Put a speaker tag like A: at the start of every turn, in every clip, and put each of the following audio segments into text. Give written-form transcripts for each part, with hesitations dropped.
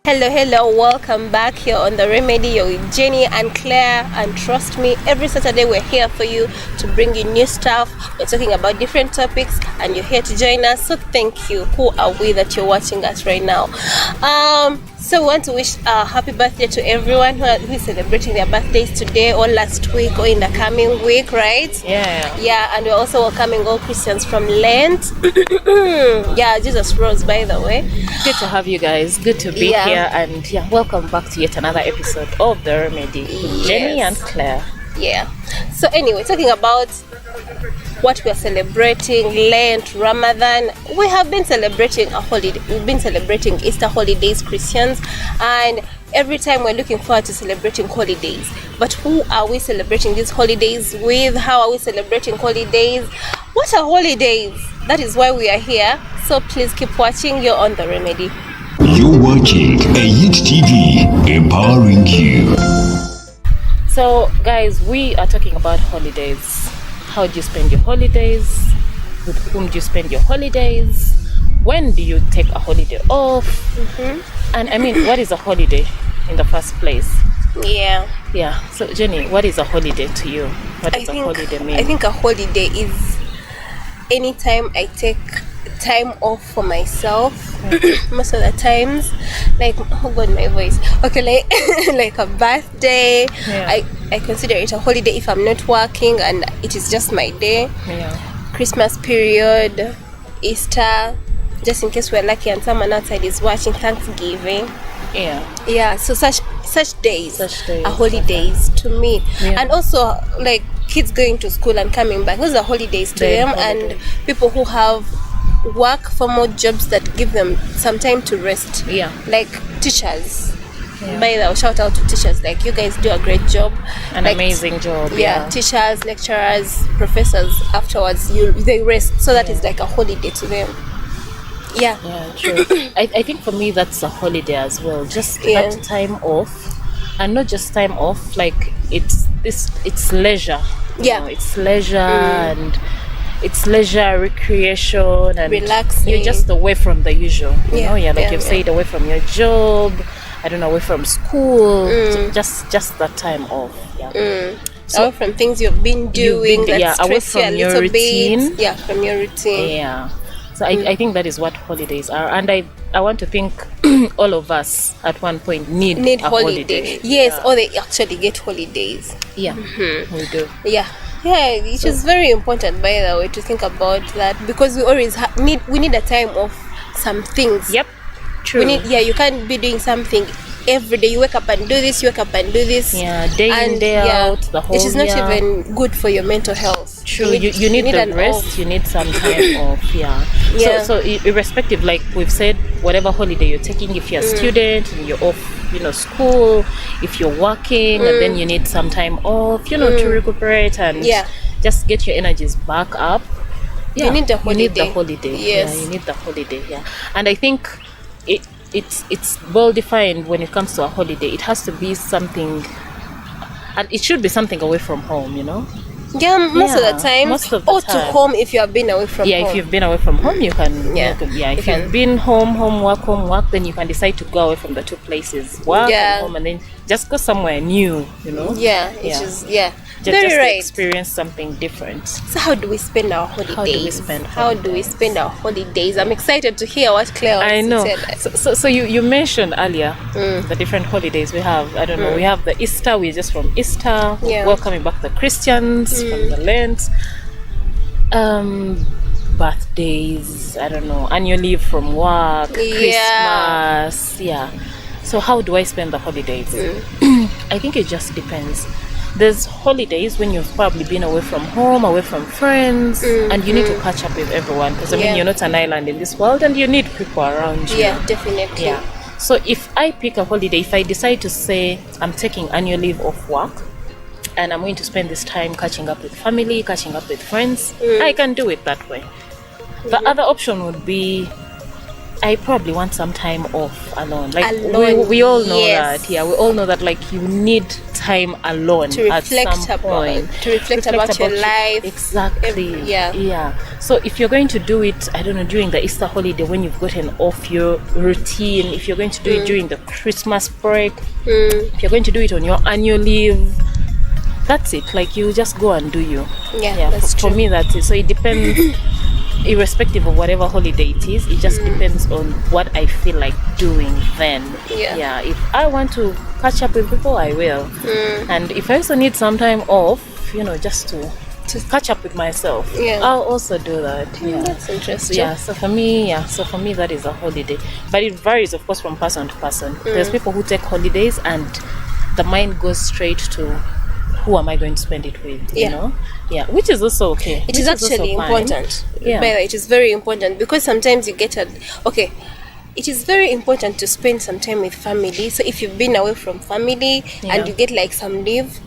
A: Hello, welcome back here on The Remedy. You're with Jenny and Claire, and trust me, every Saturday we're here for you to bring you new stuff. We're talking about different topics and you're here to join us, so thank you. Who are we that you're watching us right now? So we want to wish a happy birthday to everyone who is celebrating their birthdays today or last week or in the coming week, right?
B: Yeah,
A: and we're also welcoming all Christians from Lent. Yeah, Jesus rose, by the way.
B: good to have you guys. Good to be here, and welcome back to yet another episode of The Remedy with Jenny and Claire.
A: Yeah. So anyway, talking about what we are celebrating, Lent, Ramadan. We have been celebrating a holiday. We've been celebrating Easter holidays, Christians, and every time we're looking forward to celebrating holidays. But who are we celebrating these holidays with? How are we celebrating holidays? What are holidays? That is why we are here. So please keep watching. You're on The Remedy.
C: You're watching Ayit TV, empowering you.
B: So guys, we are talking about holidays. How do you spend your holidays? With whom do you spend your holidays? When do you take a holiday off? And I mean, what is a holiday in the first place? Yeah. So Jenny, what is a holiday to you? What does a holiday mean?
A: I think a holiday is anytime I take time off for myself. Most of the times, like, oh god, my voice. Okay, like a birthday. I consider it a holiday if I'm not working and it is just my day. Christmas period, Easter, just in case we're lucky and someone outside is watching, Thanksgiving. So such days are holidays to me. And also like kids going to school and coming back, those are holidays to them. And people who have work for more jobs that give them some time to rest, like teachers. By the way, shout out to teachers, like you guys do a great job,
B: amazing job.
A: Teachers, lecturers, professors, afterwards they rest, so that is like a holiday to them.
B: True. I think for me that's a holiday as well, just that time off. And not just time off, like it's leisure. It's leisure and it's leisure, recreation, and
A: relaxing.
B: You're just away from the usual. You've said, away from your job, I don't know, away from school. Just that time off.
A: So, away from things you've been doing,
B: away from your routine.
A: From your routine.
B: So I think that is what holidays are, and I want to think all of us at one point need a holiday.
A: Yes, or they actually get holidays.
B: We do.
A: It is very important, by the way, to think about that, because we always need a time off some things.
B: True.
A: You can't be doing something every day. You wake up and do this, day
B: in, day out, the whole
A: it is not even good for your mental health.
B: True. You need the rest off. You need some time off. So irrespective, like we've said, whatever holiday you're taking, if you're a student and you're off, school, if you're working and then you need some time off, to recuperate and just get your energies back up.
A: You need the holiday.
B: You need the holiday.
A: Yes.
B: You need the holiday. And I think it's well defined when it comes to a holiday. It has to be something, and it should be something away from home,
A: most of the time, or to home if you have been away from home.
B: If you've been away from home, you can if you've been home work, then you can decide to go away from the two places, work and home, and then just go somewhere new, just to experience something different.
A: So how do we spend our holidays? How do we spend our holidays? I'm excited to hear what Claire wants to say.
B: So you mentioned earlier the different holidays we have. I don't know, we have the Easter, we're just from Easter, welcoming back the Christians from the Lent, birthdays, I don't know, annual leave from work, Christmas. So how do I spend the holidays? I think it just depends. There's holidays when you've probably been away from home, away from friends, and you need to catch up with everyone, because you're not an island in this world and you need people around you.
A: Definitely.
B: So if I pick a holiday, if I decide to say I'm taking annual leave off work and I'm going to spend this time catching up with family, catching up with friends, I can do it that way. The other option would be I probably want some time off alone. Like
A: Alone,
B: we all know
A: yes.
B: that. Yeah, we all know that. Like you need time alone
A: To
B: at
A: reflect
B: some
A: about
B: point.
A: to reflect about your life.
B: Exactly.
A: Yeah.
B: Yeah. So if you're going to do it, I don't know, during the Easter holiday when you've gotten off your routine, if you're going to do it during the Christmas break, if you're going to do it on your annual leave, that's it. Like you just go and do you.
A: Yeah, that's
B: for
A: true.
B: me that's it. So it depends. Irrespective of whatever holiday it is, it just depends on what I feel like doing then.
A: Yeah.
B: If I want to catch up with people, I will. And if I also need some time off, just to catch up with myself, I'll also do that.
A: That's interesting.
B: So for me that is a holiday, but it varies of course from person to person. There's people who take holidays and the mind goes straight to who am I going to spend it with, which is also okay.
A: It is actually important. By the way, it is very important because sometimes you get it is very important to spend some time with family. So if you've been away from family and you get like some leave,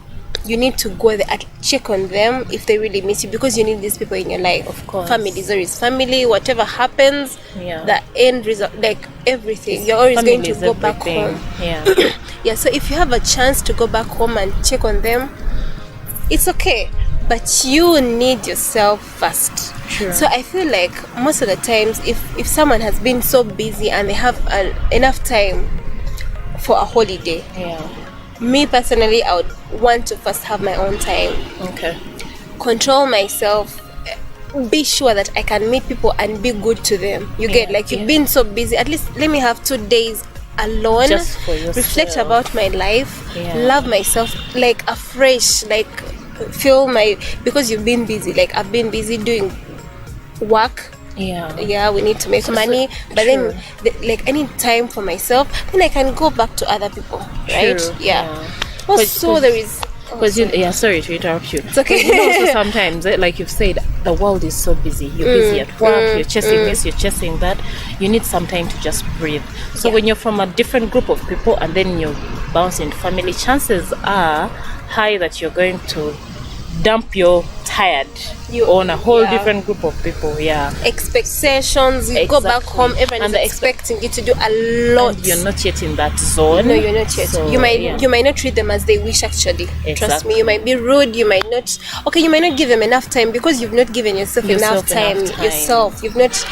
A: you need to go there and check on them if they really miss you, because you need these people in your life.
B: Of course.
A: Family is always family. Whatever happens, the end result, like everything, you're always going to go back home. So if you have a chance to go back home and check on them, it's okay, but you need yourself first.
B: True.
A: So I feel like most of the times if someone has been so busy and they have enough time for a holiday, me personally, I would want to first have my own time.
B: Okay.
A: Control myself, be sure that I can meet people and be good to them. You get, like, you've been so busy, at least let me have 2 days alone,
B: just for yourself.
A: Reflect about my life, love myself, like afresh, like feel because you've been busy, like I've been busy doing work. We need to make money, but then like I need time for myself, then I can go back to other people, right? Also there is
B: sorry to interrupt you.
A: It's okay.
B: Also sometimes, like you've said, the world is so busy. You're busy at work, you're chasing this, you're chasing that. You need some time to just breathe. So when you're from a different group of people and then you bounce into family, chances are high that you're going to dump your tired on a whole different group of people.
A: Expectations, you go back home, everyone is expecting you to do a lot,
B: and you're not yet in that zone.
A: No, you're not yet. So, you might not treat them as they wish, actually. Trust me, you might be rude, you might not give them enough time because you've not given yourself enough time. Yourself, you've not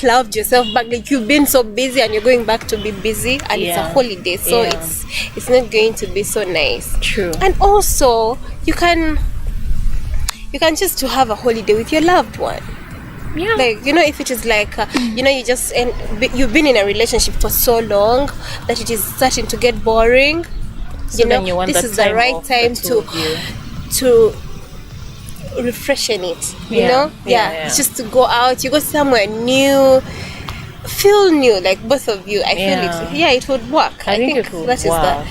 A: loved yourself back. Like, you've been so busy and you're going back to be busy, and it's a holiday, so it's not going to be so nice.
B: True.
A: And also you can choose to have a holiday with your loved one. Like, if it is like you just you've been in a relationship for so long that it is starting to get boring,
B: so then you want
A: this is the right time to refreshen it, just to go out, you go somewhere new, feel new, like both of you. I feel it would work.
B: I think it would
A: that
B: work.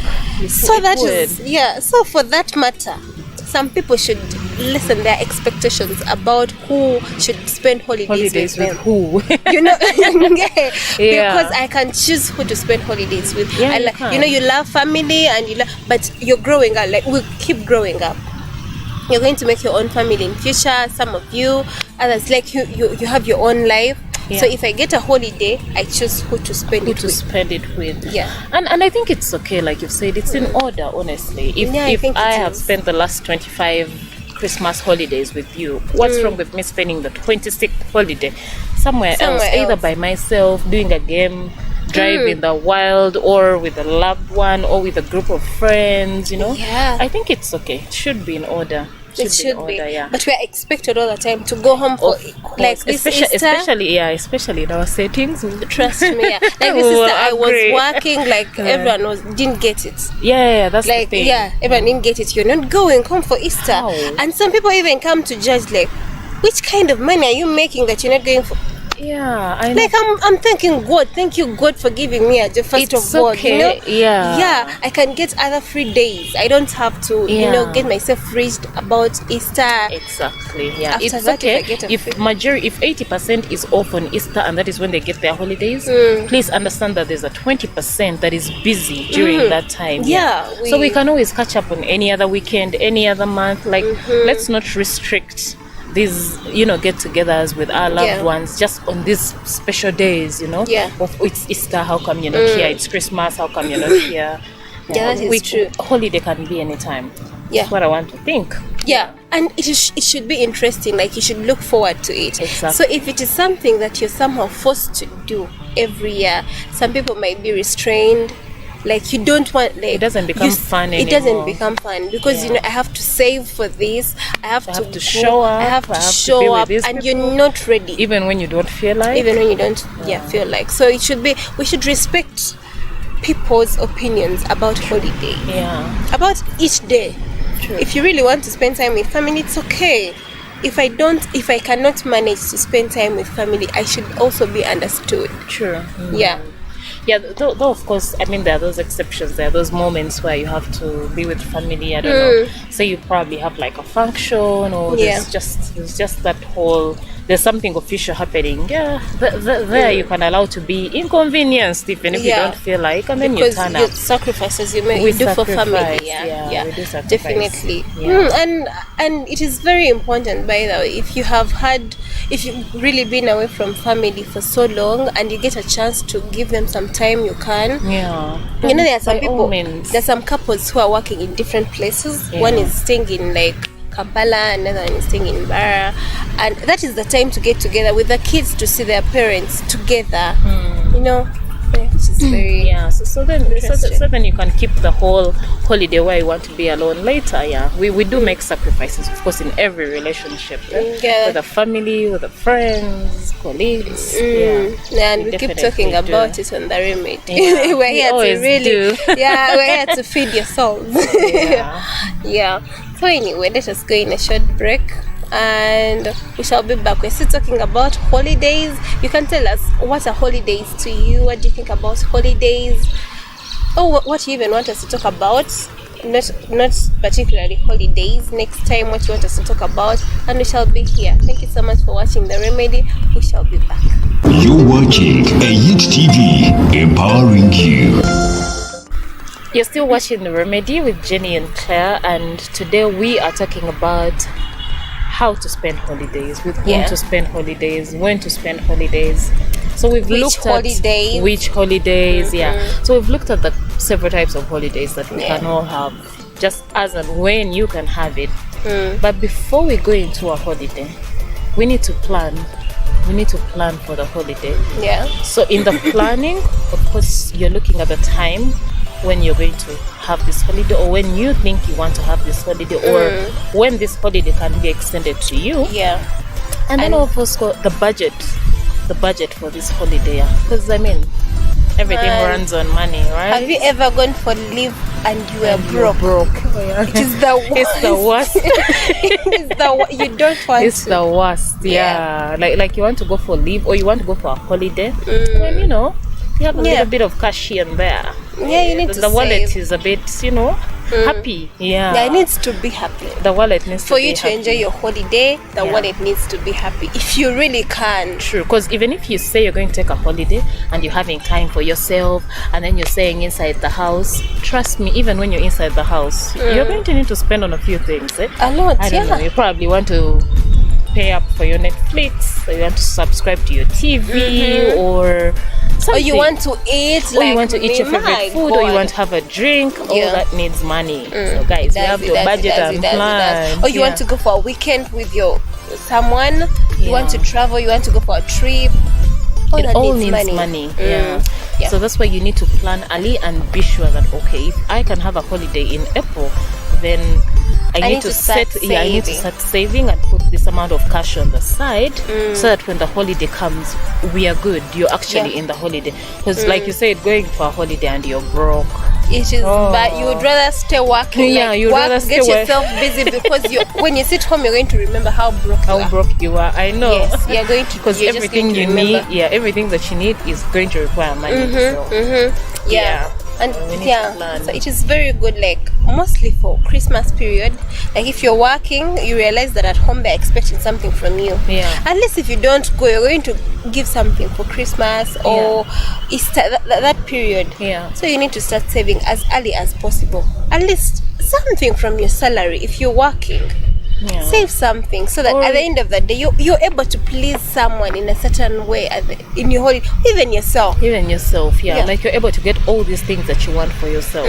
A: So for that matter, some people should listen their expectations about who should spend holidays with them.
B: Who?
A: Because I can choose who to spend holidays with. You love family and but you're growing up, like we keep growing up. You're going to make your own family in future. Some of you, others, like you have your own life. So if I get a holiday, I choose who to spend it with. And
B: I think it's okay, like you've said, it's in order, honestly. If I have spent the last 25 Christmas holidays with you, what's wrong with me spending the 26th holiday somewhere else, either by myself, doing a game, drive in the wild, or with a loved one, or with a group of friends, I think it's okay. It should be in order.
A: It should be. But we are expected all the time to go home for like this
B: especially in our settings.
A: Trust me, like this Easter, I was working, like everyone didn't get it.
B: That's
A: like
B: the thing.
A: Everyone didn't get it. You're not going home for Easter.
B: How?
A: And some people even come to judge, like, which kind of money are you making that you're not going for?
B: I know.
A: Like I'm thanking God. Thank you, God, for giving me a first of all.
B: Okay.
A: I can get other free days. I don't have to, get myself freezed about Easter.
B: Exactly.
A: After
B: it's
A: that,
B: okay.
A: If
B: 80% is off on Easter and that is when they get their holidays, please understand that there's a 20% that is busy during that time. So we can always catch up on any other weekend, any other month. Like, let's not restrict these get-togethers with our loved ones just on these special days, Of it's Easter, how come you're not here? It's Christmas, how come you're not here?
A: Yeah, that is true.
B: Holiday can be anytime.
A: Yeah,
B: that's what I want to think.
A: Yeah, and it should be interesting. Like, you should look forward to it.
B: Exactly.
A: So if it is something that you're somehow forced to do every year, some people might be restrained. Like, you don't want, like,
B: it doesn't become fun anymore.
A: It doesn't become fun because I have to save for this. I have to
B: show up.
A: I have to show up, and you're not ready.
B: Even when you don't feel like.
A: Even when you don't, feel like. So it should be. We should respect people's opinions about holiday.
B: Yeah.
A: About each day.
B: True.
A: If you really want to spend time with family, it's okay. If I cannot manage to spend time with family, I should also be understood.
B: True.
A: Yeah.
B: Yeah, though of course, I mean, there are those exceptions. There are those moments where you have to be with family. I don't know. Say you probably have like a function, or there's just that whole. There's something official happening. Yeah, there you can allow to be inconvenienced even if you don't feel like, and then you turn up.
A: Sacrifices you do for family. Yeah,
B: we do sacrifice.
A: Definitely.
B: Yeah.
A: And it is very important, by the way, if you've really been away from family for so long and you get a chance to give them some time, you can.
B: Yeah.
A: There are some people. There's some couples who are working in different places. Yeah. One is staying in like Kampala, another one is staying in Bara, and that is the time to get together with the kids to see their parents together. Which is very
B: so then you can keep the whole holiday where you want to be alone later. We do make sacrifices, of course, in every relationship, with the family, with the friends, colleagues.
A: And we keep talking about it on the remedy. We're here to really we're here to feed your souls. So anyway, let us go in a short break and we shall be back. We're still talking about holidays. You can tell us, what are holidays to you? What do you think about holidays? What you even want us to talk about? Not particularly holidays. Next time, what you want us to talk about, and we shall be here. Thank you so much for watching The Remedy. We shall be back.
C: You're watching a Youth TV, empowering you.
B: You're still watching The Remedy with Jenny and Claire, and today we are talking about how to spend holidays, with whom to spend holidays, when to spend holidays. So we've looked at which holidays, So we've looked at the several types of holidays that we can all have, just as and when you can have it. But before we go into a holiday, we need to plan. We need to plan for the holiday. So in the planning, of course, you're looking at the time when you're going to have this holiday, or when you think you want to have this holiday, or when this holiday can be extended to you. And then of course the budget for this holiday, because I mean, everything runs on money, right?
A: Have you ever gone for leave and you were broke? It is the worst.
B: It's the worst.
A: You don't want
B: it's the worst. Like you want to go for leave, or you want to go for a holiday, when you have a little bit of cash here and there.
A: You need to
B: the wallet
A: save.
B: is a bit, happy.
A: It needs to be happy.
B: The wallet needs
A: for
B: to be
A: you to
B: happy.
A: enjoy your holiday. The wallet needs to be happy if you really can.
B: True, because even if you say you're going to take a holiday and you're having time for yourself, and then you're staying inside the house, trust me, even when you're inside the house, you're going to need to spend on a few things.
A: A lot.
B: I don't know. You probably want to pay up for your Netflix, or you want to subscribe to your TV, or something.
A: Or you want to eat,
B: or you want to eat your favorite food, or you want to have a drink. All that needs money. So guys, you have to budget and plan.
A: Or you want to go for a weekend with someone. You want to travel. You want to go for a trip.
B: It all needs money. So that's why you need to plan early and be sure that, okay, if I can have a holiday in April, then I need to start saving and put this amount of cash on the side, so that when the holiday comes, we are good. You're actually in the holiday. Because like you said, going for a holiday and you're broke,
A: it is bad. You would rather stay working.
B: You'd rather
A: get yourself busy, because when you sit home, you're going to remember how broke you are.
B: I know.
A: Yes, you're going to,
B: because everything you need, everything that you need is going to require money.
A: And so it is very good, like mostly for Christmas period. Like if you're working, you realize that at home they're expecting something from you. At least if you don't go, you're going to give something for Christmas or Easter, that period. So you need to start saving as early as possible. At least something from your salary if you're working.
B: Yeah.
A: Save something so that
B: Or-
A: at the end of the day, you're able to please someone in a certain way in your holiday, even yourself.
B: Even yourself,
A: Yeah.
B: like you're able to get all these things that you want for yourself.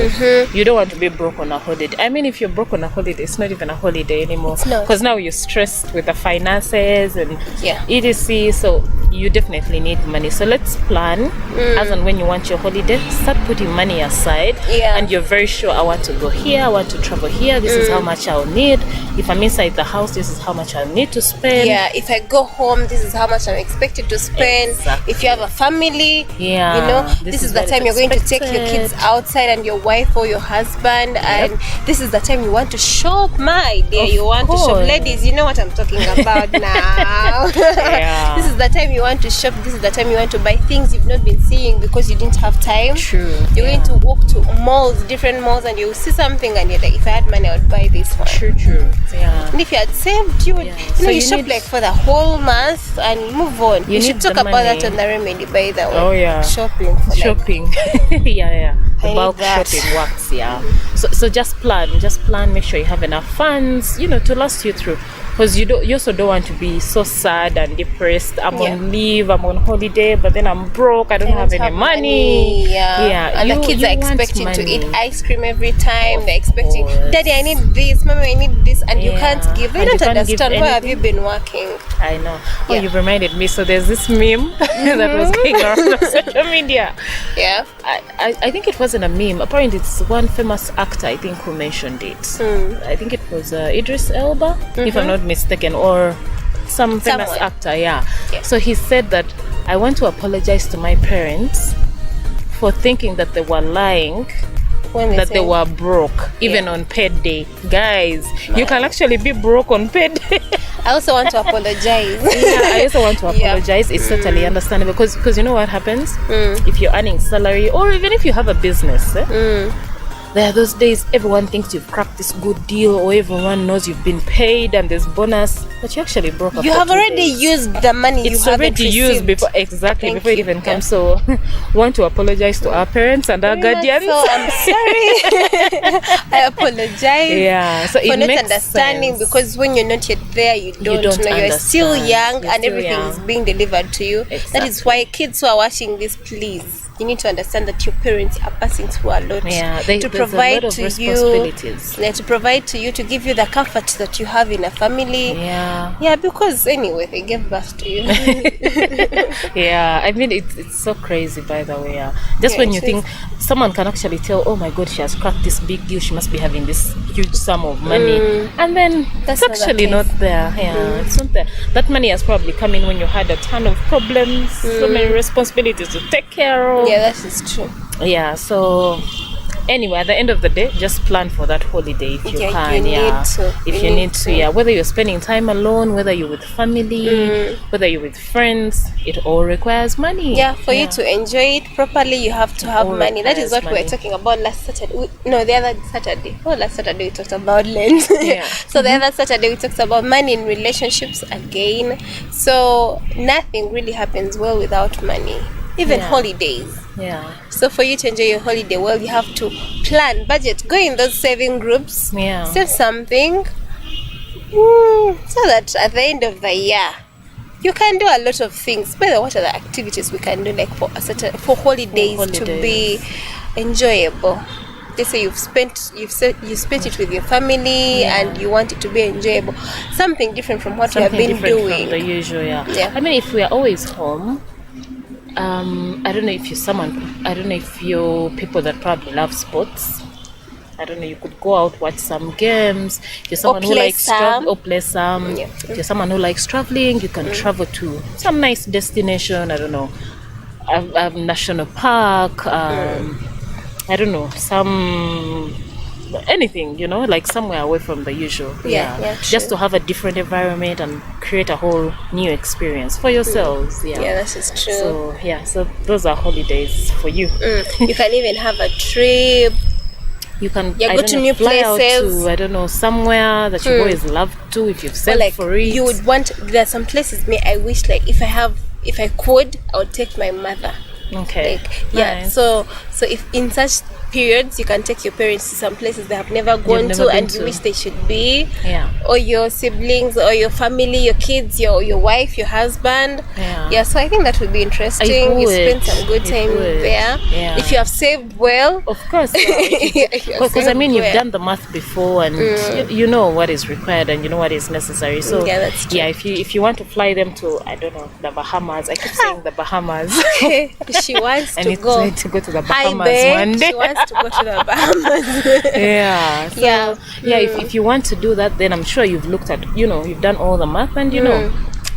B: You don't want to be broke on a holiday. I mean, if you're broke on a holiday, it's not even a holiday anymore.
A: It's not.
B: Because now you're stressed with the finances and
A: Yeah.
B: etc. So you definitely need money. So let's plan as and when you want your holiday. Start putting money aside.
A: Yeah.
B: And you're very sure, I want to go here, I want to travel here. This is how much I'll need. If I'm inside the house, this is how much I'll need to spend.
A: Yeah, if I go home, this is how much I'm expected to spend.
B: Exactly.
A: If you have a family,
B: Yeah,
A: you know,
B: this
A: this
B: is
A: is the
B: what
A: time
B: is
A: you're going to take your
B: expected.
A: kids outside and your wife or your husband, and this is the time you want to shop, my dear.
B: Of
A: You want to shop,
B: course.
A: ladies. You know what I'm talking about now.
B: Yeah.
A: This is the time you want to shop. This is the time you want to buy things you've not been seeing because you didn't have time.
B: True.
A: You're going to walk to malls, different malls, and you'll see something, and you're like, if I had money, I would buy this one.
B: True. Yeah.
A: And if you had saved, you would,
B: Yeah.
A: you
B: So
A: know,
B: you
A: you shop
B: need-
A: like for the whole month and move on.
B: You
A: You should
B: need
A: talk
B: the
A: about that
B: money.
A: on the remedy, by the way.
B: Oh, yeah.
A: Shopping. For like,
B: Shopping. yeah.
A: I
B: The
A: need
B: bulk
A: that.
B: shopping works, yeah. So just plan, make sure you have enough funds, to last you through. Because you also don't want to be so sad and depressed. I'm
A: Yeah.
B: on leave, I'm on holiday, but then I'm broke, I don't have any money.
A: Yeah. And the kids
B: you
A: are
B: want
A: expecting to eat
B: money.
A: ice cream every time.
B: Of
A: They're expecting,
B: course.
A: Daddy, I need this, Mommy, I need this, and you
B: Yeah.
A: can't give. They
B: And you
A: don't
B: can't give
A: understand. Where have you
B: anything.
A: been working?
B: I know. Oh,
A: Yeah.
B: you've reminded me. So there's this meme that was going around on social media.
A: Yeah.
B: I think it wasn't a meme. Apparently, it's one famous actor, I think, who mentioned it. I think it was Idris Elba, if I'm not mistaken, or some famous
A: Someone.
B: actor, yeah.
A: Yeah.
B: So he said that, I want to apologize to my parents for thinking that they were lying,
A: When
B: that they
A: say-
B: were broke, even
A: Yeah.
B: on paid day. Guys, you can actually be broke on paid day.
A: I also want to apologize.
B: Yeah, I also want to
A: Yeah.
B: apologize. It's totally understandable because you know what happens if you're earning salary, or even if you have a business. There are those days everyone thinks you've cracked this good deal, or everyone knows you've been paid and there's bonus, but you actually broke up.
A: You
B: for
A: have
B: 2
A: already
B: days.
A: used the money
B: It's
A: you haven't
B: already used
A: received.
B: before, exactly,
A: Thank
B: before it
A: you.
B: even
A: Yeah.
B: comes. So want to apologize to our parents and our
A: Very much
B: guardians.
A: So I'm sorry. I apologize.
B: Yeah, so
A: For
B: it
A: not
B: makes
A: understanding,
B: sense.
A: because when you're not yet there, you don't
B: don't
A: know. You're still
B: understand.
A: young,
B: You're
A: and
B: still
A: everything
B: young.
A: is being delivered to you. That
B: Exactly.
A: is why kids who are watching this, please, you need to understand that your parents are passing through a lot
B: Yeah,
A: to
B: there's
A: provide
B: a lot of
A: to you.
B: responsibilities.
A: Yeah, to provide to you, to give you the comfort that you have in a family.
B: Yeah.
A: Yeah, because anyway, they gave birth to you.
B: Yeah, I mean it's so crazy, by the way. Just
A: Yeah,
B: when you
A: it
B: think someone can actually tell, oh my god, she has cracked this big deal, she must be having this huge sum of money, and then
A: That's
B: it's
A: not the
B: actually
A: case.
B: not there. Yeah, it's not there. That money has probably come in when you had a ton of problems, so many responsibilities to take care of.
A: Yeah, that is true.
B: Yeah, so anyway, at the end of the day, just plan for that holiday if you
A: Yeah,
B: can.
A: you
B: Yeah,
A: need to.
B: if
A: You
B: you
A: need
B: need to.
A: to.
B: Yeah, whether you're spending time alone, whether you're with family, whether you're with friends, it all requires money.
A: Yeah, for you to enjoy it properly, you have to have
B: all
A: money. That is
B: requires
A: what we were
B: money.
A: talking about last Saturday. The other Saturday. Oh, last Saturday we talked about Lent.
B: Yeah.
A: So the other Saturday we talked about money in relationships again. So nothing really happens well without money. Even
B: Yeah.
A: holidays.
B: Yeah.
A: So for you to enjoy your holiday well, you have to plan, budget, go in those saving groups,
B: Yeah.
A: save something, so that at the end of the year you can do a lot of things. By the way, what are the activities we can do, like for holidays, to be enjoyable? They say you spent it with your family, and you want it to be enjoyable, something different from what we have
B: Something
A: been
B: different
A: doing.
B: from the usual. Yeah.
A: Yeah.
B: I mean, if we are always home, I don't know if you're people that probably love sports. I don't know, you could go out, watch some games. If you're someone who
A: play
B: likes
A: some.
B: or play some.
A: Yeah.
B: If you're someone who likes traveling, you can travel to some nice destination. I don't know, a national park. I don't know, anything, like somewhere away from the usual.
A: Yeah,
B: Just
A: true.
B: to have a different environment and create a whole new experience for yourselves.
A: Yeah, that is true.
B: So those are holidays for you.
A: You can even have a trip.
B: You can
A: Yeah,
B: I
A: go
B: don't
A: to
B: know,
A: new
B: fly out
A: places.
B: to, I don't know, somewhere that you've always loved to, if you've
A: Or
B: saved
A: like
B: for it.
A: you would want. There are some places I wish, like, if I could, I would take my mother.
B: Okay.
A: Like, yeah.
B: Nice.
A: So if in such periods, you can take your parents to some places they have never gone
B: never
A: to
B: been
A: and you
B: to.
A: wish they should be.
B: Yeah.
A: Or your siblings, or your family, your kids, your wife, your husband.
B: Yeah.
A: So I think that would be interesting.
B: It
A: You
B: would.
A: spend some good
B: It
A: time
B: would.
A: there.
B: Yeah.
A: If you have saved well.
B: Of course, because I mean, you've done the math before, and you know what is required, and you know what is necessary. So
A: Yeah, that's true.
B: yeah, if you want to fly them to, I don't know, the Bahamas. I keep saying the Bahamas.
A: She wants
B: I
A: to
B: need
A: go.
B: to go to the
A: Hi,
B: Bahamas
A: babe.
B: one day.
A: She wants to go to the Bahamas.
B: Yeah. So,
A: Yeah.
B: If you want to do that, then I'm sure you've looked at, you've done all the math, and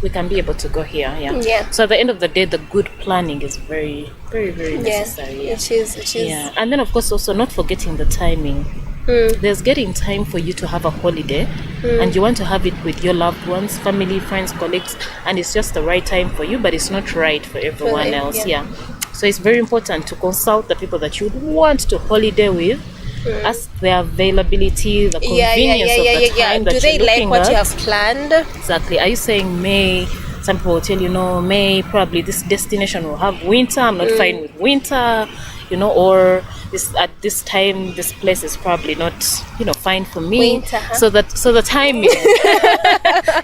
B: we can be able to go here.
A: Yeah.
B: So at the end of the day, the good planning is very, very, very necessary.
A: It is.
B: Yeah, and then of course also not forgetting the timing. There's getting time for you to have a holiday, and you want to have it with your loved ones, family, friends, colleagues, and it's just the right time for you, but it's not right for everyone else. Yeah. So it's very important to consult the people that you want to holiday with. Ask their availability, the convenience of the time that
A: Do they
B: you're
A: like
B: looking
A: what
B: at.
A: you have planned?
B: Exactly. Are you saying May? Some people will tell you, no, May, probably this destination will have winter. I'm not fine with winter, or at this time, this place is probably not, fine for me.
A: Winter, huh?
B: So the timing.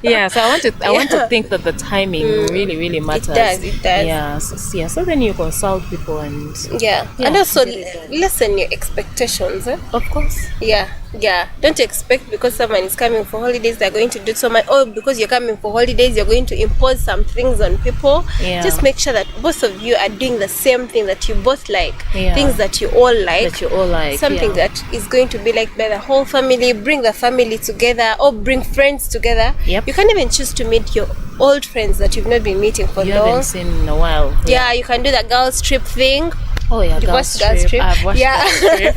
B: Yeah. So I want to think that the timing really, really matters.
A: It does.
B: Yeah. So then you consult people and.
A: Yeah. And also lessen your expectations.
B: Of course.
A: Yeah. Don't expect because someone is coming for holidays they're going to do so much, or because you're coming for holidays you're going to impose some things on people. Just make sure that both of you are doing the same thing that you both like, things that you all like, something that is going to be like by the whole family. Bring the family together, or bring friends together. You can even choose to meet your old friends that you've not been meeting for
B: you
A: long.
B: haven't seen in a while.
A: You can do the girls trip thing.
B: Oh yeah,
A: You watched Girls Trip?
B: I've watched Girls Trip.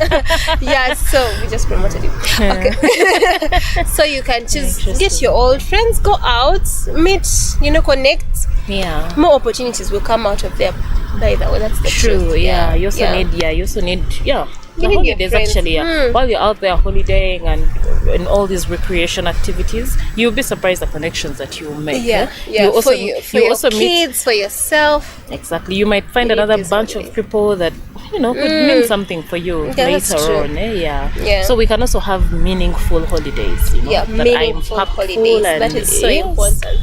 A: Yeah, so we just promoted it. Okay. So you can just get your old friends, go out, meet, connect.
B: Yeah.
A: More opportunities will come out of there. By the way, that's the
B: True.
A: truth.
B: Yeah. You also need. The
A: need your
B: holidays
A: friends.
B: actually, while you're out there holidaying and all these recreation activities, you'll be surprised the connections that you make. You also,
A: for your kids, for yourself.
B: Exactly. You might find another bunch of people that could mean something for you later on. So we can also have meaningful holidays.
A: Meaningful holidays. That is so important.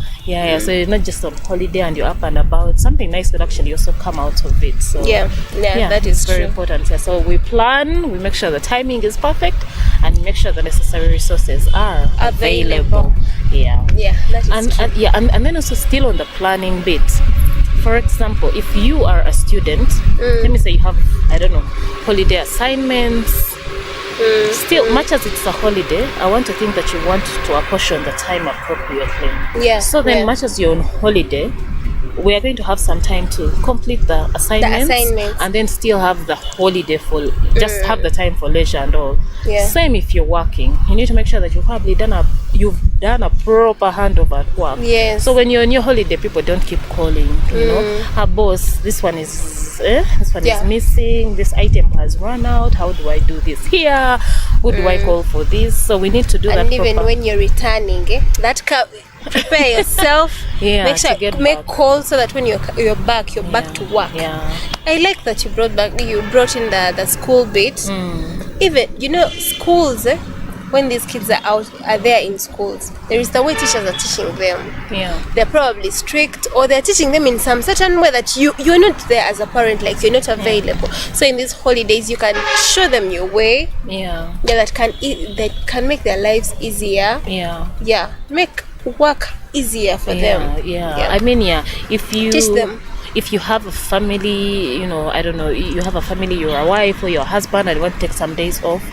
B: So you're not just on holiday and you're up and about. Something nice would actually also come out of it. So
A: that is
B: very important. So we plan, we make sure the timing is perfect, and make sure the necessary resources are available.
A: That is true.
B: And then also still on the planning bit. For example, if you are a student, let me say you have, I don't know, holiday assignments. Still, much as it's a holiday, I want to think that you want to apportion the time appropriately. So then, much as you're on holiday, we are going to have some time to complete the assignments, and then still have the holiday for just have the time for leisure and all. Same if you're working, you need to make sure that you've done a proper handover at work. So when you're on your holiday, people don't keep calling. Her boss, this one is missing. This item has run out. How do I do this here? Who do I call for this? So we need to do that.
A: And even when you're returning, prepare yourself. Make sure make calls so that when you're back to work. I like that you brought in the school bit. Even schools, when these kids are there in schools, there is the way teachers are teaching them. They're probably strict, or they're teaching them in some certain way that you're not there as a parent, like you're not available. So in these holidays you can show them your way. That can make their lives easier. Make work easier for them.
B: I mean, if you
A: teach them.
B: If you have a family, I don't know, you have a family, you're a wife or your husband and you want to take some days off,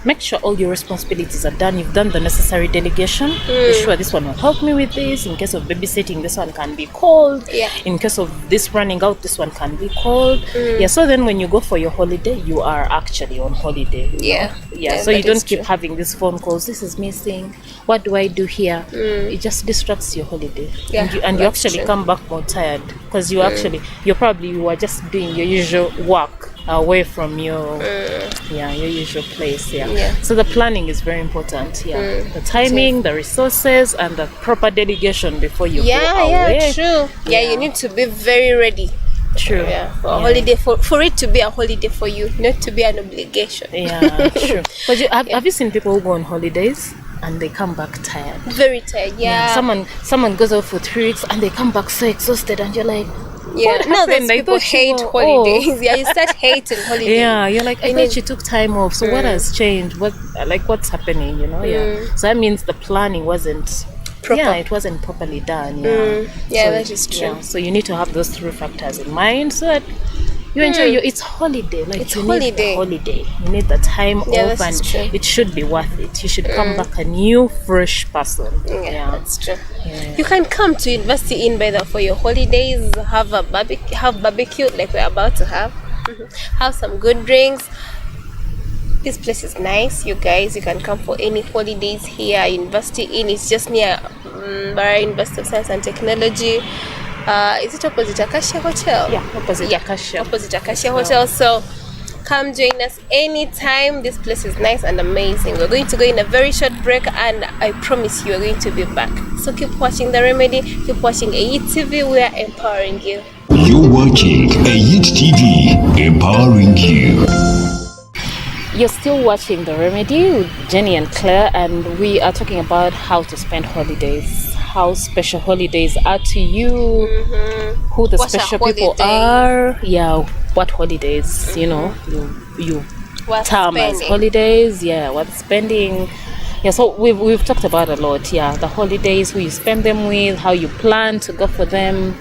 B: make sure all your responsibilities are done. You've done the necessary delegation. Be sure this one will help me with this. In case of babysitting, this one can be called. In case of this running out, this one can be called. So then when you go for your holiday, you are actually on holiday. So you don't keep having these phone calls. This is missing. What do I do here? It just distracts your holiday. And you actually come back more tired because you are just doing your usual work away from your usual place. So the planning is very important. The timing, the resources, and the proper delegation before you go away.
A: True. You need to be very ready
B: True.
A: Yeah, for a holiday, for it to be a holiday for you, not to be an obligation.
B: Yeah, true. But have you seen people who go on holidays and they come back tired?
A: Very tired. Yeah.
B: Someone goes out for 3 weeks and they come back so exhausted, and you're like,
A: yeah,
B: what
A: no,
B: happened?
A: those people hate holidays. Yeah, you start hating holidays.
B: Yeah, you're like, I thought you took time off. So what has changed? What's happening? Yeah. So that means the planning wasn't proper. Yeah, it wasn't properly done. Yeah.
A: Yeah,
B: so,
A: that is true.
B: Yeah, so you need to have those 3 factors in mind so that you enjoy it's holiday. Like
A: it's
B: you
A: holiday.
B: Need the holiday. You need the time off, and it should be worth it. You should come back a new, fresh person.
A: Yeah, that's true. Yeah. You can come to University Inn by for your holidays. Have barbecue like we're about to have. Have some good drinks. This place is nice, you guys. You can come for any holidays here. University Inn is just near Bara University of Science and Technology. Is it opposite Acacia Hotel?
B: Yeah, opposite Acacia.
A: Opposite Acacia Hotel. So come join us anytime. This place is nice and amazing. We're going to go in a very short break, and I promise you we're going to be back. So keep watching The Remedy, keep watching AYIT TV. We are empowering you.
C: You're watching AYIT TV, empowering you.
B: You're still watching The Remedy with Jenny and Claire, and we are talking about how to spend holidays. How special holidays are to you, who the special people are, what holidays, you term as holidays, what spending. Yeah, so we've talked about a lot, the holidays, who you spend them with, how you plan to go for them.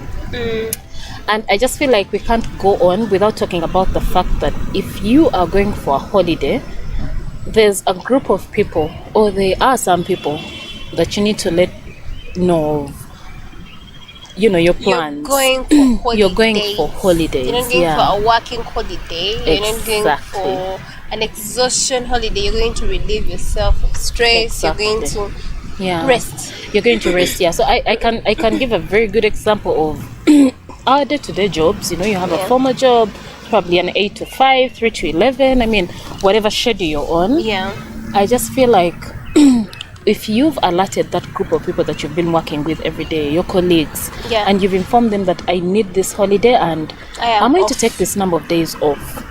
B: And I just feel like we can't go on without talking about the fact that if you are going for a holiday, there's a group of people, or there are some people that you need to let know, your plans. You're going for holidays.
A: You're not going for a working holiday. You're not going for an exhaustion holiday. You're going to relieve yourself of stress. You're going to rest.
B: You're going to rest. So I can give a very good example of our day-to-day jobs. You have a formal job, probably an 8 to 5, 3 to 11. I mean, whatever schedule you're on.
A: Yeah.
B: I just feel like if you've alerted that group of people that you've been working with every day, your colleagues, and you've informed them that I need this holiday and I'm going to take this number of days off.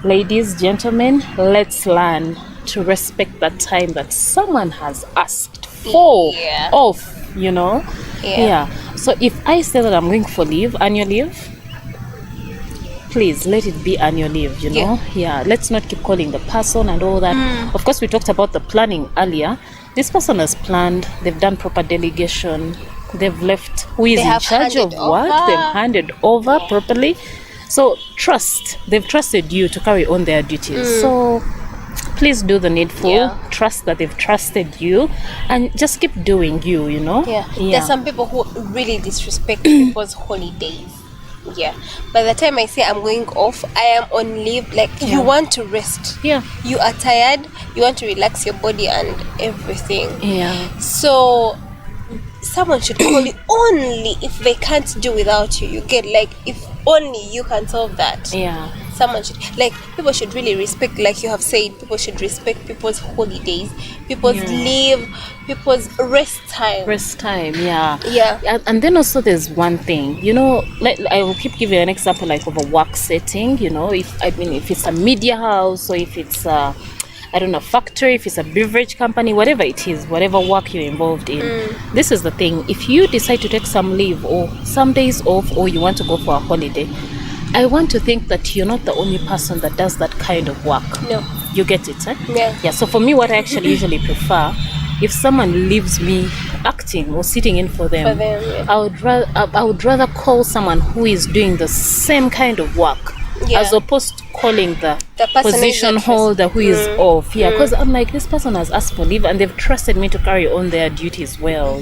B: Ladies, gentlemen, let's learn to respect that time that someone has asked for off, So if I say that I'm going for annual leave, please let it be annual leave, let's not keep calling the person and all that. Of course, we talked about the planning earlier. This person has planned, they've done proper delegation, they've left who is in charge of what, they've handed over properly. So they've trusted you to carry on their duties. So please do the needful, trust that they've trusted you, and just keep doing you,
A: There's some people who really disrespect people's holidays. By the time I say I'm going off, I am on leave, like you want to rest. You are tired, you want to relax your body and everything. So someone should call you only if they can't do without you. You get, like, if only you can solve that. Someone should, people should really respect, like you have said, people should respect people's holidays, people's leave, people's rest time.
B: And then also there's one thing, like I will keep giving an example, like of a work setting, if it's a media house, or if it's factory, if it's a beverage company, whatever it is, whatever work you're involved in. This is the thing, if you decide to take some leave or some days off, or you want to go for a holiday, I want to think that you're not the only person that does that kind of work.
A: No.
B: You get it, eh? So for me, what I actually usually prefer, if someone leaves me acting or sitting in for them, I would rather call someone who is doing the same kind of work, as opposed to calling the position holder who is off. Because I'm like, this person has asked for leave and they've trusted me to carry on their duties well,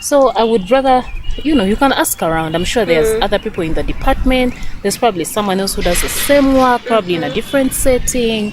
B: So I would rather, you can ask around. I'm sure there's other people in the department. There's probably someone else who does the same work, probably in a different setting.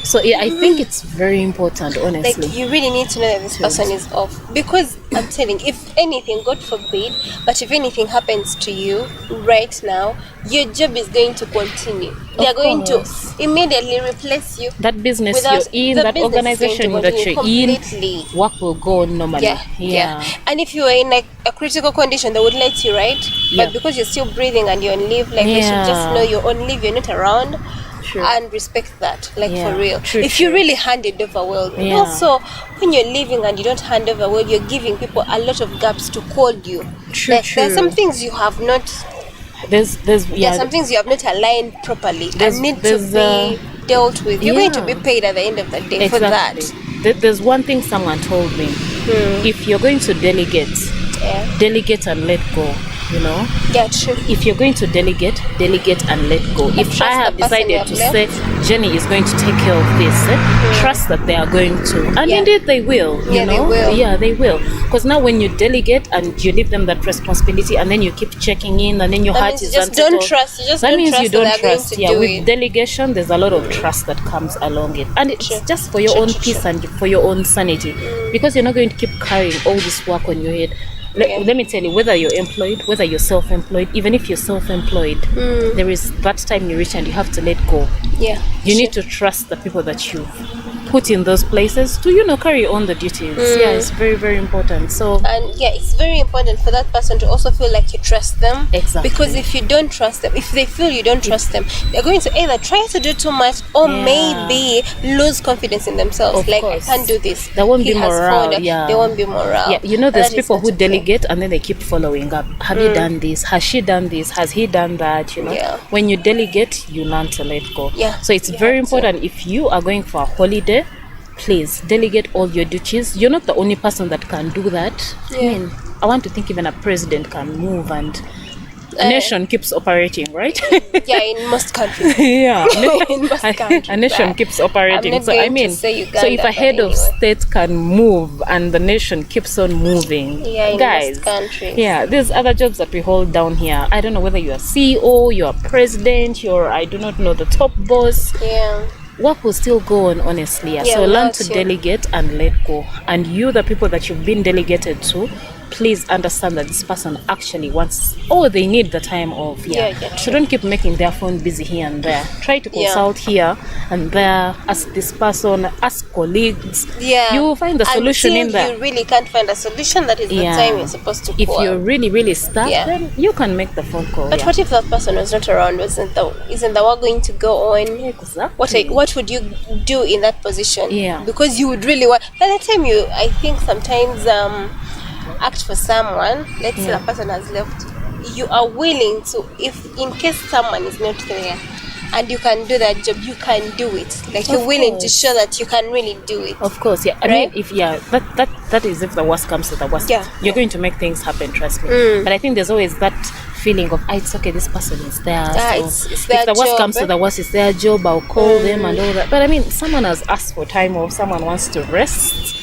B: So I think it's very important, honestly.
A: Like, you really need to know that this person is off. Because I'm telling you, if anything, God forbid, but if anything happens to you right now, your job is going to continue. They're going to immediately replace you.
B: That business you're in, that organization that you're in, work will go on normally.
A: And if you are in like a critical condition, condition, they would let you, right?
B: Yeah.
A: But because you're still breathing and you're on leave, like you should just
B: Yeah.
A: know you're on leave, you're not around.
B: True.
A: And respect that, like
B: Yeah,
A: for real.
B: true,
A: If
B: true.
A: you really hand it over well,
B: Yeah.
A: also when you're leaving and you don't hand over well, you're giving people a lot of gaps to call you.
B: True,
A: Like, there's some
B: true.
A: things you have not.
B: There's
A: There are some things you have not aligned properly
B: There's-
A: and need
B: there's,
A: to be dealt with. You're going to be
B: yeah.
A: paid at the end of the day for that.
B: There's one thing someone told me. If you're going to delegate and let go, you know.
A: Yeah, true.
B: If you're going to delegate and let go. If
A: trust
B: I have
A: the person you
B: decided to
A: have
B: say Jenny is going to take care of this, trust that they are going to. And
A: Yeah.
B: indeed they will, you
A: Yeah, they
B: know.
A: will.
B: Yeah, they will. Because now when you delegate and you leave them that responsibility and then you keep checking in and then your
A: That
B: heart
A: means you
B: is
A: just don't
B: unsettled.
A: trust. You just
B: That
A: don't
B: means
A: trust
B: you
A: that
B: don't
A: they're going
B: trust.
A: to
B: Yeah,
A: do
B: with
A: it.
B: delegation there's a lot of trust that comes along it. And it's
A: True.
B: just for your
A: True,
B: own
A: true,
B: peace
A: true.
B: and for your own sanity. Because you're not going to keep carrying all this work on your head.
A: Yeah.
B: Let me tell you, whether you're employed, whether you're self-employed, even if you're self-employed, there is that time you reach and you have to let go.
A: Yeah.
B: You need to trust the people that you've put in those places to, carry on the duties. Yeah, it's very, very important. So,
A: And yeah, it's very important for that person to also feel like you trust them.
B: Exactly.
A: Because if you don't trust them, if they feel you don't trust them, they're going to either try to do too much or
B: Yeah.
A: maybe lose confidence in themselves.
B: Of
A: like,
B: course.
A: I can't do this.
B: There won't
A: He
B: be
A: has
B: morale,
A: failed.
B: yeah.
A: There won't be morale.
B: yeah, there's
A: And that is
B: people who
A: not okay.
B: delegate and then they keep following up. Have you done this? Has she done this? Has he done that?
A: Yeah.
B: When you delegate, you learn to let go.
A: Yeah,
B: So it's
A: you
B: very
A: have to.
B: important. If you are going for a holiday, please delegate all your duties. You're not the only person that can do that.
A: Yeah.
B: I want to think even a president can move and a nation keeps operating, right?
A: Yeah, in most countries.
B: Yeah,
A: In most countries,
B: a nation
A: right.
B: keeps operating.
A: I'm not
B: So
A: going
B: I
A: to
B: mean,
A: say
B: so if
A: Uganda,
B: a
A: but
B: head of
A: anyway.
B: state can move and the nation keeps on moving,
A: Yeah, in
B: guys,
A: most countries.
B: yeah, there's other jobs that we hold down here. I don't know whether you're a CEO, you're a president, you're I do not know the top boss.
A: Yeah.
B: Work will still go on, honestly. Yeah.
A: Yeah,
B: So learn
A: without
B: to
A: you.
B: delegate and let go. And you, the people that you've been delegated to, please understand that this person actually wants, they need the time off.
A: Yeah,
B: So
A: true.
B: don't keep making their phone busy here and there. Try to
A: Yeah.
B: consult here and there. Ask this person, ask colleagues.
A: Yeah.
B: You will find the solution
A: Until
B: in there.
A: you really can't find a solution, that is the
B: Yeah.
A: time you're supposed to
B: If
A: call.
B: you're really, really stuck,
A: Yeah.
B: then you can make the phone call.
A: But
B: yeah.
A: what if that person was not around? Isn't the work going to go on?
B: Exactly.
A: What would you do in that position?
B: Yeah.
A: Because you would really want. By the time I think sometimes act for someone. Let's say the person has left. You are willing to, if in case someone is not there, and you can do that job, you can do it. Like you're
B: Of
A: willing to
B: course.
A: show that you can really do it.
B: Of course, yeah. I
A: Right?
B: mean, if that is if the worst comes to the worst.
A: Yeah.
B: You're going to make things happen. Trust me. But I think there's always that feeling of, it's okay. This person is there. So
A: it's their
B: if the worst
A: job,
B: comes to the worst, it's their job. I'll call them and all that. But I mean, someone has asked for time off. Someone wants to rest.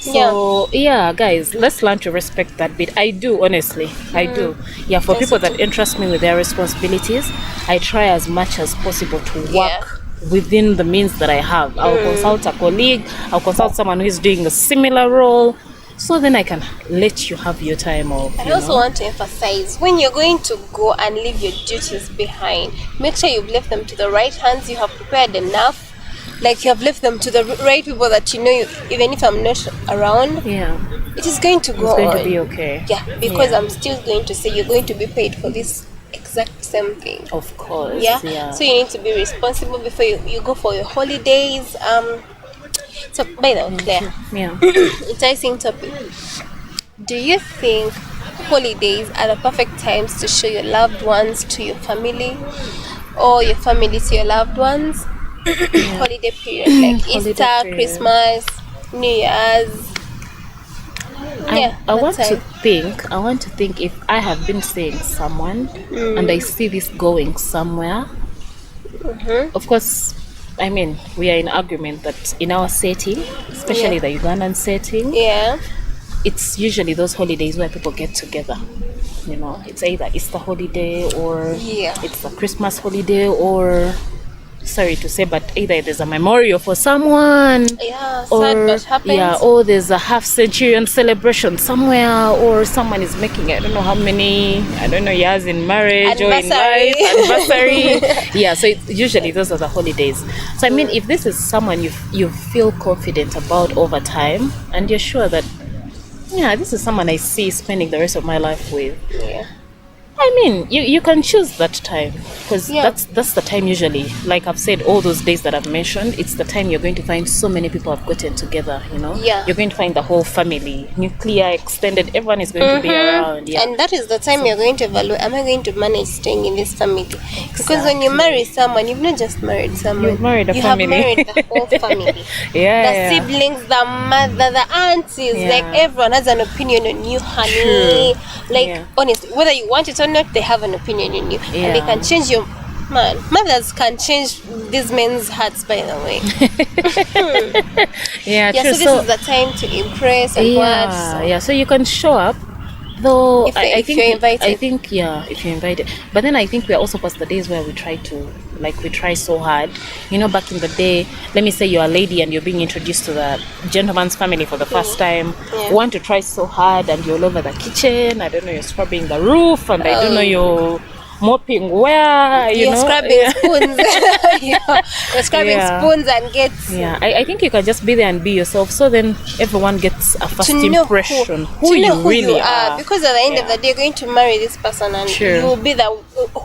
B: So yeah, guys, let's learn to respect that bit. I do, honestly. I do. Yeah, for
A: Yes,
B: people
A: you
B: that
A: do.
B: entrust me with their responsibilities, I try as much as possible to work
A: Yeah.
B: within the means that I have. I'll consult a colleague, I'll consult someone who is doing a similar role, so then I can let you have your time off.
A: I also want to emphasize, when you're going to go and leave your duties behind, make sure you've left them to the right hands. You have prepared enough, like you have left them to the right people that even if I'm not around,
B: Yeah,
A: it is going to go
B: it's going
A: on.
B: to be okay.
A: Yeah, because
B: Yeah.
A: I'm still going to say you're going to be paid for this exact same thing.
B: Of course.
A: Yeah.
B: Yeah.
A: So you need to be responsible before you go for your holidays. So by the way, Claire,
B: Yeah.
A: enticing topic. Do you think holidays are the perfect times to show your loved ones to your family, or your family to your loved ones? Holiday period, like
B: Holiday
A: Easter,
B: period.
A: Christmas, New Year's. Yeah,
B: I want
A: that
B: to
A: time.
B: think if I have been seeing someone and I see this going somewhere. Of course, I mean, we are in agreement that in our setting, especially the Ugandan setting,
A: Yeah.
B: it's usually those holidays where people get together. It's either Easter holiday or
A: Yeah.
B: it's a Christmas holiday, or sorry to say, but either there's a memorial for someone,
A: Yeah,
B: or
A: sad but happens.
B: or there's a half centurion celebration somewhere, or someone is making I don't know how many years in marriage or in
A: Anniversary.
B: life, anniversary. Yeah, so it's usually those are the holidays. So I mean, if this is someone you feel confident about over time, and you're sure that yeah, this is someone I see spending the rest of my life with.
A: Yeah.
B: I mean, you can choose that time because
A: Yeah.
B: that's the time usually. Like I've said, all those days that I've mentioned, it's the time you're going to find so many people have gotten together. You know,
A: Yeah.
B: you're going to find the whole family, nuclear, extended. Everyone is going to be around. Yeah,
A: And that is the time you're going to evaluate, am I going to manage staying in this family? Because when you marry someone, you've not just married someone.
B: You've married a
A: you
B: family.
A: have married the whole family.
B: yeah,
A: The
B: yeah.
A: siblings, the mother, the aunties,
B: Yeah.
A: like everyone has an opinion on you, honey.
B: True.
A: Like
B: Yeah.
A: honestly, whether you want it or not, they have an opinion on you, and they
B: Yeah.
A: can change your man. Mothers can change these men's hearts, by the way.
B: Yeah,
A: Yeah,
B: true.
A: so this is the time to impress and what.
B: yeah,
A: So.
B: yeah. So you can show up, though.
A: If
B: I
A: you're
B: think
A: invited.
B: I think yeah, if you're invited. But then I think we are also past the days where we try so hard. You know, back in the day, let me say you're a lady and you're being introduced to the gentleman's family for the first time.
A: Yeah.
B: You want to try so hard, and you're all over the kitchen. I don't know, you're scrubbing the roof, and I don't know you're mopping where you
A: You're
B: know.
A: scrubbing
B: Yeah.
A: spoons. You're scrubbing
B: Yeah.
A: spoons and gets
B: Yeah, I think you can just be there and be yourself. So then everyone gets a first
A: to know
B: impression
A: to
B: you
A: know who
B: really
A: you are. Because at the end of
B: Yeah.
A: the day, you're going to marry this person, and
B: True.
A: you will be the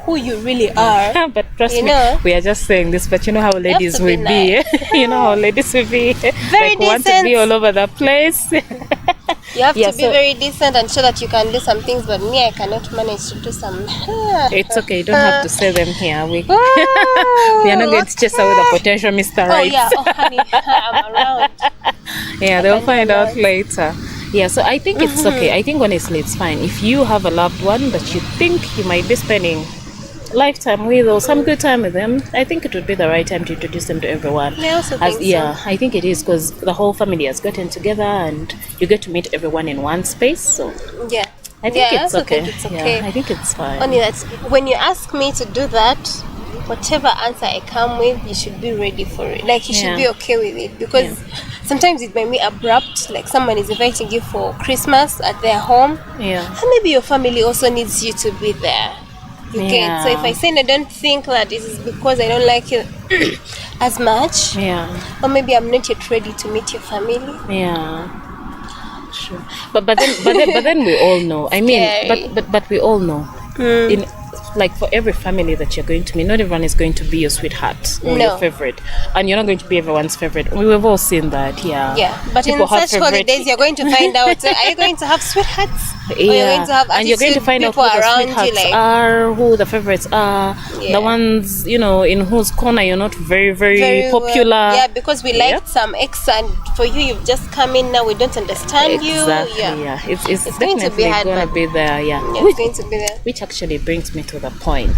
A: who you really are.
B: But trust
A: You
B: me,
A: know?
B: we are just saying this, but you know how ladies
A: to be
B: will be. You know how ladies will be.
A: Very
B: like want to be
A: decent.
B: all over the place.
A: You have
B: Yeah,
A: to be
B: so-
A: very decent and show that you can do some things. But me, I cannot manage to do some.
B: It's okay, you don't have to say them here. We
A: Oh,
B: we are not going to chase away the potential Mr.
A: Oh
B: Right.
A: yeah, oh honey, I'm around.
B: Yeah, they'll
A: can
B: find
A: do
B: out
A: that.
B: later. Yeah, so I think it's okay. I think honestly it's fine. If you have a loved one that you think you might be spending lifetime with or some good time with them, I think it would be the right time to introduce them to everyone.
A: I also think so.
B: Yeah, I think it is because the whole family has gotten together and you get to meet everyone in one space. So
A: Yeah.
B: I think
A: Yeah, I
B: it's
A: also
B: okay.
A: think it's okay.
B: Yeah, I think it's fine.
A: Only that when you ask me to do that, whatever answer I come with, you should be ready for it. Like you should
B: Yeah.
A: be okay with it, because sometimes it might be abrupt. Like someone is inviting you for Christmas at their home,
B: Yeah.
A: and maybe your family also needs you to be there. You get. So if I say I don't think that it is because I don't like you as much,
B: Yeah.
A: or maybe I'm not yet ready to meet your family.
B: Yeah. Sure. But then we all know. I mean,
A: Scary.
B: but we all know. In like for every family that you're going to meet, not everyone is going to be your sweetheart or
A: No.
B: your favorite, and you're not going to be everyone's favorite. We've all seen that. Yeah.
A: Yeah, but
B: People
A: in
B: have
A: such
B: favorite-
A: holidays, you're going to find out. Are you going to have sweethearts? Or you're
B: Yeah,
A: going to have
B: and you're going to
A: attitude
B: find out
A: people
B: who the
A: around you,
B: sweethearts
A: like
B: are, who the favorites are,
A: Yeah.
B: the ones in whose corner you're not very
A: very
B: popular.
A: well. Yeah, because we liked
B: Yep.
A: some ex, and for you, you've just come in now. We don't understand you.
B: Exactly.
A: Yeah,
B: Yeah. It's
A: going to be
B: definitely
A: hard,
B: gonna
A: but-
B: be there. Yeah.
A: Yeah,
B: Which,
A: it's going to be there.
B: which actually brings me to the point.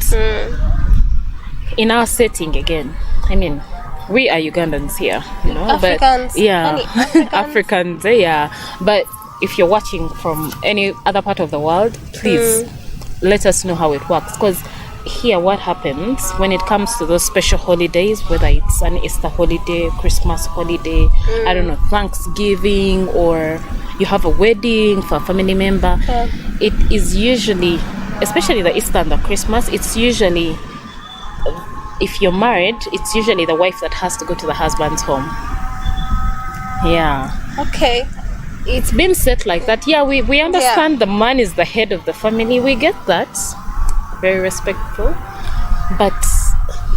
B: In our setting again, I mean, we are Ugandans here,
A: Africans,
B: but yeah,
A: honey,
B: Africans, yeah. But if you're watching from any other part of the world, please let us know how it works. Because here, what happens when it comes to those special holidays, whether it's an Easter holiday, Christmas holiday, I don't know, Thanksgiving, or you have a wedding for a family member, it is usually, especially the Easter and the Christmas, it's usually, if you're married, it's usually the wife that has to go to the husband's home. Yeah.
A: Okay.
B: It's been set like that. Yeah, we understand the man is the head of the family. We get that. Very respectful. But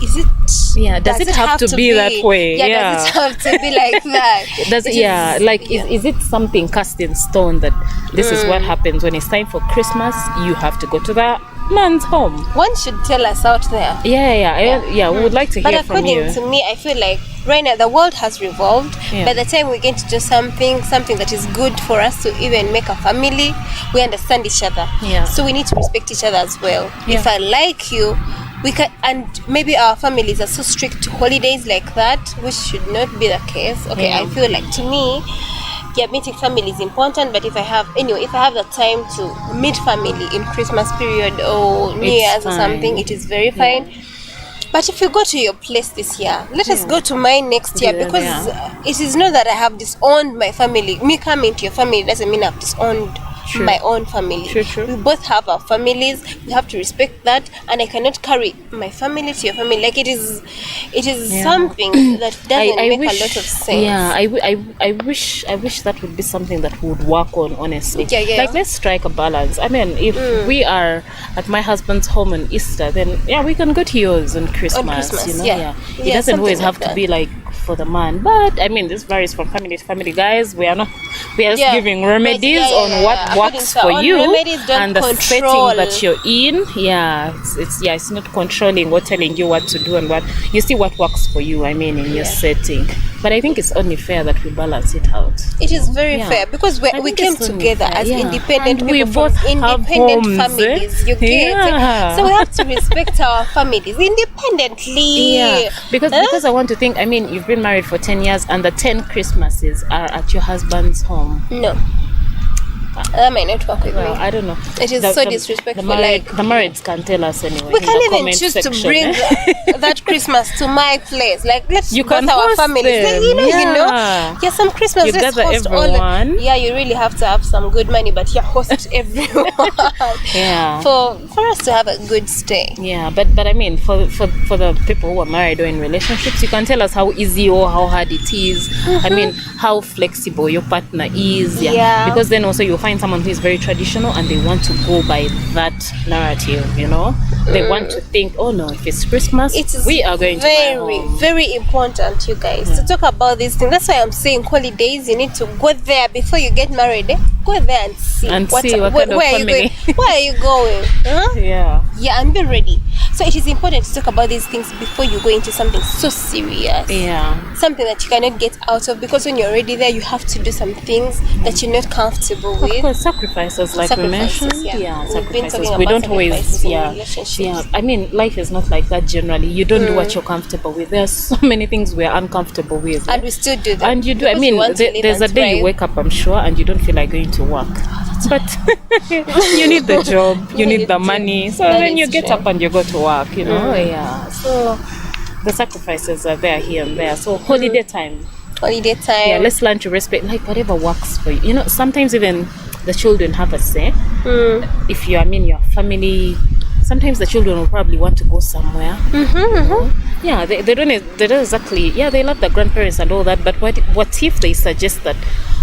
A: Is it?
B: yeah, does it have to be that way?
A: Yeah. Does it have to be like that?
B: Does it, yeah, like is it something cast in stone that this is what happens when it's time for Christmas? You have to go to the man's home.
A: One should tell us out there.
B: Yeah. We would like to
A: But
B: hear from
A: according
B: you.
A: to me, I feel like right now the world has revolved.
B: Yeah.
A: By the time we get to do something that is good for us to even make a family, we understand each other.
B: Yeah.
A: So we need to respect each other as well.
B: Yeah.
A: If I like you, we can, and maybe our families are so strict to holidays like that, which should not be the case. Okay,
B: Yeah.
A: I feel like to me, yeah, meeting family is important, but if I have the time to meet family in Christmas period or New
B: It's
A: Year's or
B: fine.
A: something, it is very fine. But if you go to your place this year, let us go to mine next year,
B: Yeah,
A: because it is not that I have disowned my family. Me coming to your family doesn't mean I've disowned my own family.
B: True.
A: We both have our families. We have to respect that, and I cannot carry my family to your family. Like it is something that doesn't make a lot of sense.
B: Yeah, I wish that would be something that we would work on, honestly.
A: Yeah.
B: Like, let's strike a balance. I mean, if we are at my husband's home on Easter, then we can go to yours on Christmas. You know, it doesn't always have to be like for the man, but I mean, this varies from family to family. Guys, we are just giving remedies on what works for you and the setting that you're in. It's not controlling or telling you what to do, and what you see what works for you, I mean, in your setting. But I think it's only fair that we balance it out.
A: It is very fair, because we came together as independent
B: and
A: people
B: we both
A: from independent families. You get so we have to respect our families independently.
B: Because I want to think, I mean, you've been married for 10 years and the 10 Christmases are at your husband's home.
A: No, that might not work with me.
B: I don't know.
A: It is so disrespectful.
B: The marrieds can tell us anyway.
A: We can't even choose to bring that Christmas to my place. Like, let's
B: you
A: go
B: can
A: to our
B: host
A: families.
B: them.
A: Like, some Christmas.
B: You
A: let's
B: gather
A: host
B: everyone.
A: you really have to have some good money, but host everyone. For us to have a good stay.
B: Yeah, but I mean, for the people who are married or in relationships, you can tell us how easy or how hard it is. I mean, how flexible your partner is. Because then also you'll find someone who is very traditional and they want to go by that narrative, you know. They want to think, oh no, if it's Christmas, we are going to my home.
A: Very important, you guys, to talk about these things. That's why I'm saying holidays, you need to go there before you get married. Go there and see
B: what kind of family.
A: Where are you going? And be ready. So it is important to talk about these things before you go into something so serious. Something that you cannot get out of, because when you're already there, you have to do some things that you're not comfortable with.
B: Of course, sacrifices, like we mentioned. Sacrifices. We don't always. I mean, life is not like that generally. You don't do what you're comfortable with. There's so many things we're uncomfortable with,
A: and we still do them.
B: And you do. I mean, there's a day you wake up, I'm sure, and you don't feel like going to work. But you need the job, you need the money, so then you get up and you go to work, you know. So the sacrifices are there here and there. So holiday time, let's learn to respect, like, whatever works for you. You know, sometimes even the children have a say. If your family, sometimes the children will probably want to go somewhere. They don't exactly. They love the grandparents and all that, but what if they suggest that,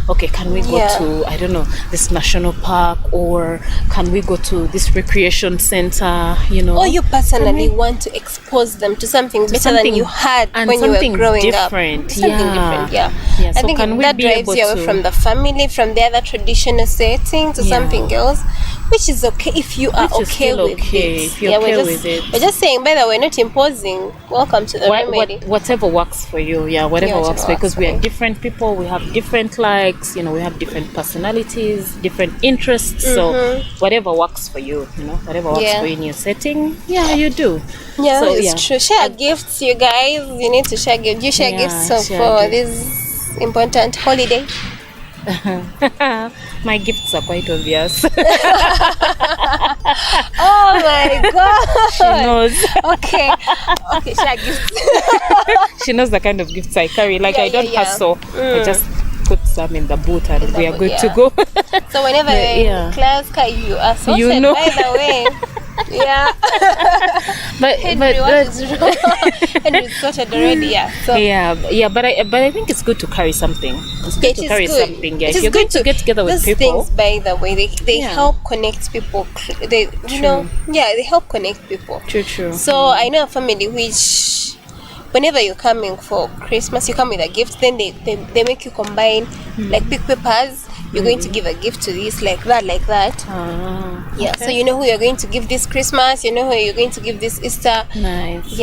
B: okay, can we go to, I don't know, this national park, or can we go to this recreation center, you know?
A: Or you personally want to expose them to something better than you had when you were growing
B: different.
A: up. Something different. I
B: So
A: think
B: can we
A: that
B: be
A: drives
B: able
A: you away
B: to,
A: from the family, from the other traditional setting to something else, which is okay if you are okay with it.
B: If you're okay with it.
A: We're just saying, by the way, not imposing. Welcome to the remedy.
B: Whatever works for you, whatever works for you, because we are different people, we have different likes, you know, we have different personalities, different interests. So whatever works for you, you know, whatever works for you in your setting, you do.
A: So it's true. Share gifts, you guys. You need to share gifts. You share gifts for this important holiday.
B: My gifts are quite obvious.
A: Oh my god.
B: She knows.
A: Okay, share gifts.
B: She knows the kind of gifts I carry. Like, I don't hustle. I just put some in the boot and we are good to go.
A: So whenever you're in class, you are sorted,
B: you know.
A: by the way.
B: But
A: Henry's sorted already. So
B: but I think it's good to carry something. It's good to carry something. If you're going to get together with people,
A: things, by the way, they help connect people. They help connect people.
B: True.
A: So I know a family which, whenever you're coming for Christmas, you come with a gift. Then they make you combine, like, pick papers. You're going to give a gift to this, like that. So you know who you're going to give this Christmas. You know who you're going to give this Easter.
B: Nice.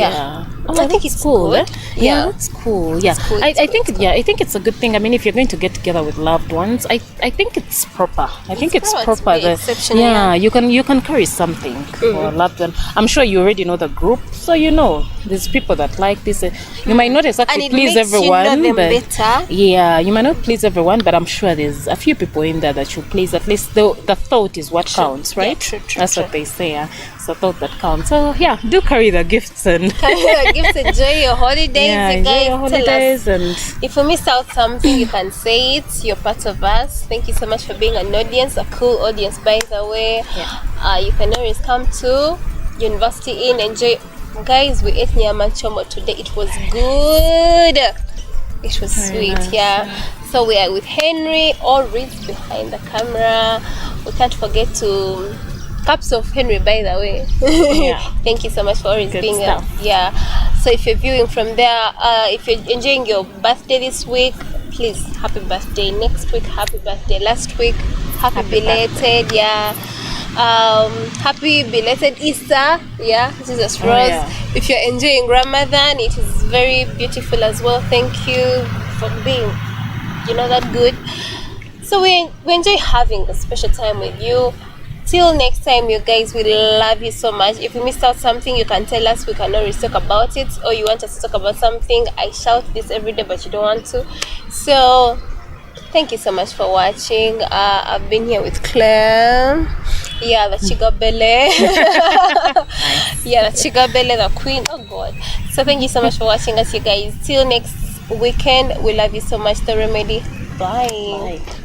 A: I think it's cool.
B: That's cool. I think it's a good thing. I mean, if you're going to get together with loved ones, I think it's proper. I think it's proper. You can carry something for a loved one. I'm sure you already know the group, so you know there's people that like this. You might not exactly please everyone,
A: you know them better.
B: You might not please everyone, but I'm sure there's a few people in there that you please. At least the thought is what counts, right?
A: Yeah, true,
B: That's what they say. Yeah. So thought that counts. So yeah, do carry the gifts and
A: Enjoy your holidays,
B: yeah,
A: you
B: enjoy
A: guys.
B: your holidays.
A: Tell us
B: And
A: if you missed out something, you can say it. You're part of us. Thank you so much for being an audience, a cool audience, by the way.
B: Yeah.
A: You can always come to University Inn, enjoy. Guys, we ate nyama choma today. It was good. It was
B: Very
A: sweet,
B: nice,
A: yeah. So we are with Henry, all Reeds behind the camera. We can't forget to caps of Henry, by the way.
B: Yeah.
A: Thank you so much for always
B: Good
A: being
B: stuff.
A: yeah. So if you're viewing from there, if you're enjoying your birthday this week, please happy birthday. Next week, happy birthday. Last week, happy belated, yeah. Happy belated Easter, yeah. Jesus Rose.
B: yeah.
A: If you're enjoying Ramadan, it is very beautiful as well. Thank you for being, that good. So we enjoy having a special time with you. Till next time, you guys, we love you so much. If you missed out something, you can tell us. We can always talk about it. Or you want us to talk about something. I shout this every day, but you don't want to. So thank you so much for watching. I've been here with Claire. Yeah, the Chigabele. Yeah, the Chigabele, the queen. Oh God. So thank you so much for watching us, you guys. Till next weekend, we love you so much. The Remedy. Bye.
B: Bye.